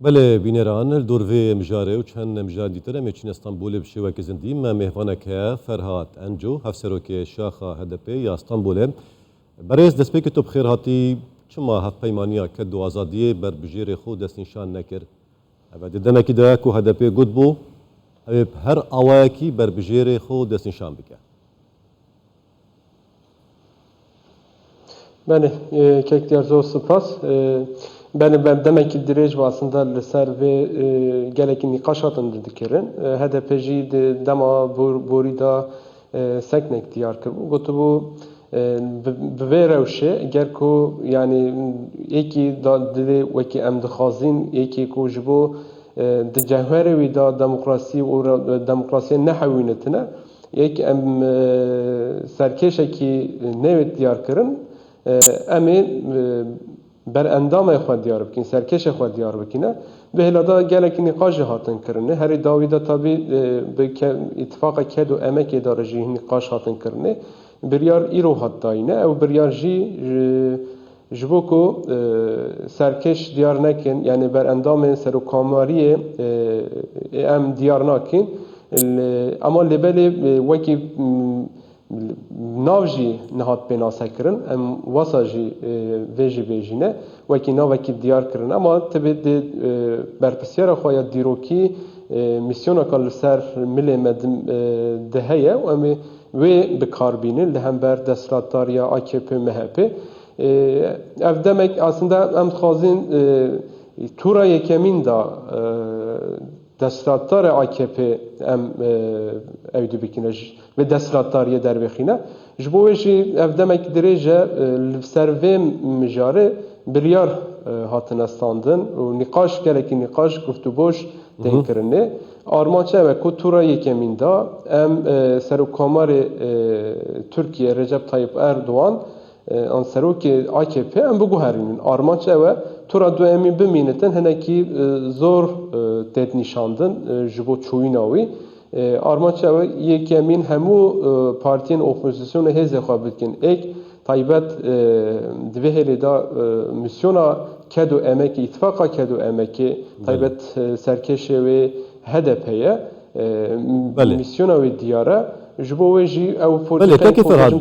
بله بینران الدوروی مجاره و چند مجار دیتره میچین استانبول بشه و کزندی ما مهوانه که فرهاد انجو هفسرو که شاخه هدپی یا استانبول برایز دست که تو بخیر هاتی چما هف پیمانیا که دو آزادی بر بجیر خود دست نشان نکر و دیدن که ده که هدپی گود بو هر آواکی بر بجیر خود دست نشان بکه. بله کک دیار زور سپاس بله demek ki direj aslında لسر ve geleki nikaş hatın dikirin HDP jî dema borî da seknek diyar kir bû gotibu bi vê rewşê ger ku yani yekî da dilê wekî em dixwazîn yekî ku ji bo di cewherê wî da demokrasî û demokrasiyê nehewînetine yek em serkêşekî nêvê diyar kirin em ê berendamê xwe diyar bikin, serkêşê xwe diyar bikîne. Bi hêla gelekî nîqaş jî hatin kirinê. Herî dawî de tabî bi îtifaka KED û EMEKê de re jî nîqaş hatin kirinê. Biryar îro hat dayîne. Ew biryar jî ji bo ku serkêş diyar nekin, yani berendamên serokkomariyê em diyar nakin. Ama lêbelê wekî nav jî nihat pênasekirin em wasa jî vê jî bêjîne wekî navekî diyar kirin ama tibê di berpirsyara xwe ya dîrokî misyoneka li ser milê me de heye û em ê wê bikarbînin li hember desthilatdariya AKP MHP ev demek aslında em dixwazin tura yekemîn da desthilatdara AKP em ew dibikine ve desthilatdariye dervexîne ji bo wê jî ev demek dirêj e li ser vê mijarê biryar hatine standin û nîqaş gelekî nîqaş guftûboş tên kirinê armançe ew e ku tura yekemîn da em serokkomarê Tirkiye Recep Tayyip Erdoğan an serokê AKP em biguherînin armançe ew e tura duemî bimînitin hinekî zor têt nîşandin ji bo çûyîna wî armançe ew e yekemîn hemû partiyên opozisyonê hêzê xwe bikin ek taybet di vê hêlê da misyona KED û EMEK îtifaka KED û EMEK taybet serkêşê wê HDP ye misyona wê diyar e ji bo wê jî ew politikayê Ferhat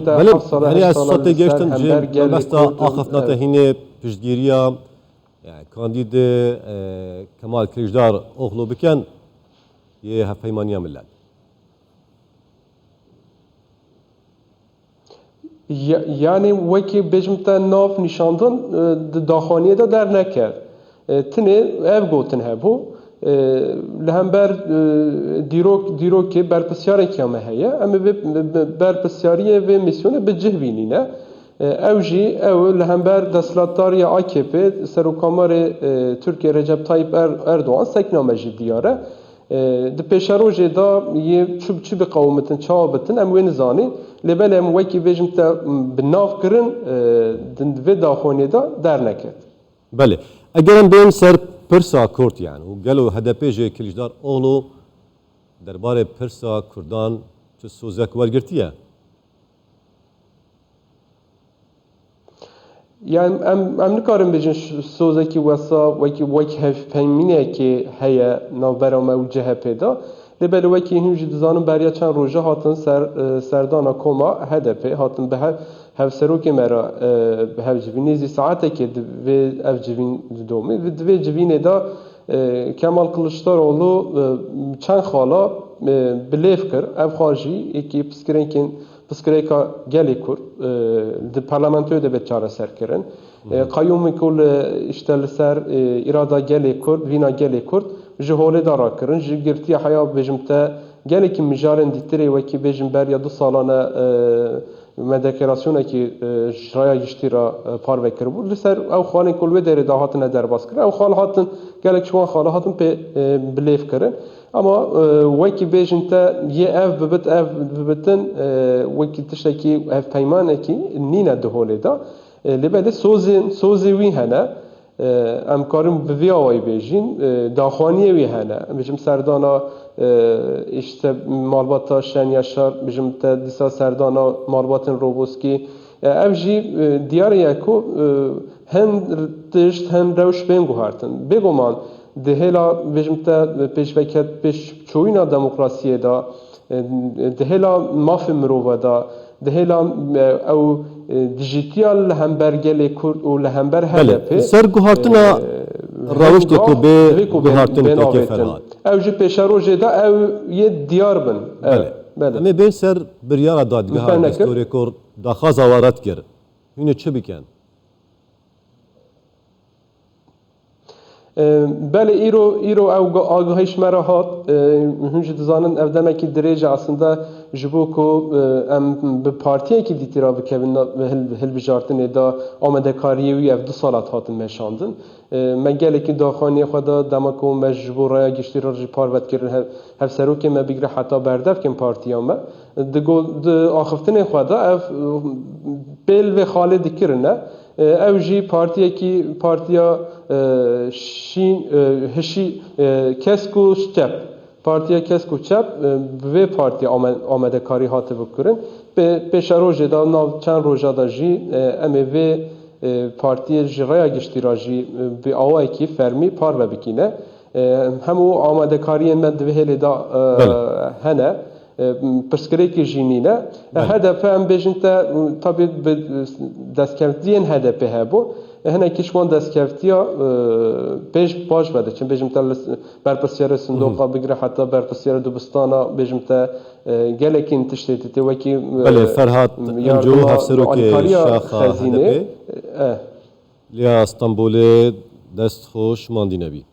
herî ez sotê geştin ji helbesta axifnata hînê piştgiriya kandîdê Kemal Kılıçdaroğlu oxlu bikin yê hevpeymaniya millet. Yani wekî bêjim te nav nîşandin di daxuyaniyê de derneket. Tinê ev gotin hebû li hember dîrokê berpirsyareke me heye em ê berpirsyariyê vê misyonê bi cih bînîne. Ew jî ew li hember desthilatdariya AKP serokkomarê Tirkiye Recep Tayyip Erdoğan sekname jî diyar e. Di pêşerojê da yê çi bi qewmetin çawa bitin em wê nizanîn lêbelê em wekî bêjim te bi nav kirin di vê daxuyanê da derneket. Belê eger em bên ser pirsa Kurd yani û gelo HDP jê Kılıçdaroğlu derbarê pirsa Kurdan çi sozek wergirtiye? Yani em nikarin bêjin sozekî wesa wekî hevpeymînekê heye navbera me û CHP da lêbelê wekî hûn jî dizanin beriya çend roja hatin serdana koma HDP hatin bi hevserokê me re bi hevcivînê zî saetekê di vê evcivîn didomê di vê civînê da Kemal Kılıçdaroğlu çend xala bilêv kir ev xwe jî yekî piskirêka gelê Kurd di parlamentoyê de be çareser kirin. Qayyûmê ku işte li ser îrada gelê Kurd, vîna gelê Kurd ji holê de rakirin. Ji girtiya heya bêjim te gelekî mijarên dîtirê wekî bêjim beriya 2 salane medekerasyonekî şiraya giştî ra parve kiribû. Li ser ew xalên ku li wê derê de hatine derbas kirin. Ew xal hatin gelek ji wan xala hatin pê bilêv kirin. Ama wekî bêjin te yê ev bibit ev bibitin wekî tiştekî hevpeymanekî nîne di holê da lêbelê sozê wî hene em karin bi vê awayî bêjin daxuyaniyê wî hene bêjim serdana işte malbata Şen Yaşar bêjim te dîsa serdana malbatên Roboskî ev jî diyar ye ku hin tişt hin rewş bên guhartin bêguman دهلا بجمتا پیشوکت پیش چوینا دموکراسیه دا دهلا ماف مروه دا دهلا او دیجیتال لهمبرگل کرد و لهمبر هدف سر گوهارتنا روش کو به گوهارتن که فرهاد او جی پیشروجه دا او یه دیار بن بله اما بین سر بریار دادگاه دستوری کرد داخل زوارت کرد اینه چه بکن بله ایرو او آگاهیش مرا هات هنج دزانن افدمه کی درجه aslında جبو کو ام به پارتیه کی دیترا بکوین هل بجارتن دا آمده کاریه وی اف دو سالات هاتن مشاندن مگله کی داخانی خدا دمکو مجبور رای گشتی را پاروت کردن هف سرو که ما بگره حتی بردف کن پارتیا ما د آخفتن خدا اف بل و خالد کرنه او جی پارتیه کی پارتیا شین هشی کسکو چپ پارتیا کسکو چپ و پارتیا آمده کاری هاته بکرن به پیشروجه دا ناو چند روزه دا جی امه و پارتی جریا گشتی را جی به آوای کی فرمی پار و بکینه همو آمده کاری من دوهلی دا هنه پرسکری کی جینینه هدف هم بجنتا طبیعت دستکردین هدف هبو هنه کشوان دستکردیا پیش باش بده چون بجنتا برپسیار صندوقا بگره حتی برپسیار دوبستانا بجنتا گلکین تشتیتی وکی بله فرهاد انجو هفسرو که شاخه هدفه لیا استانبول دست خوش ماندی نبی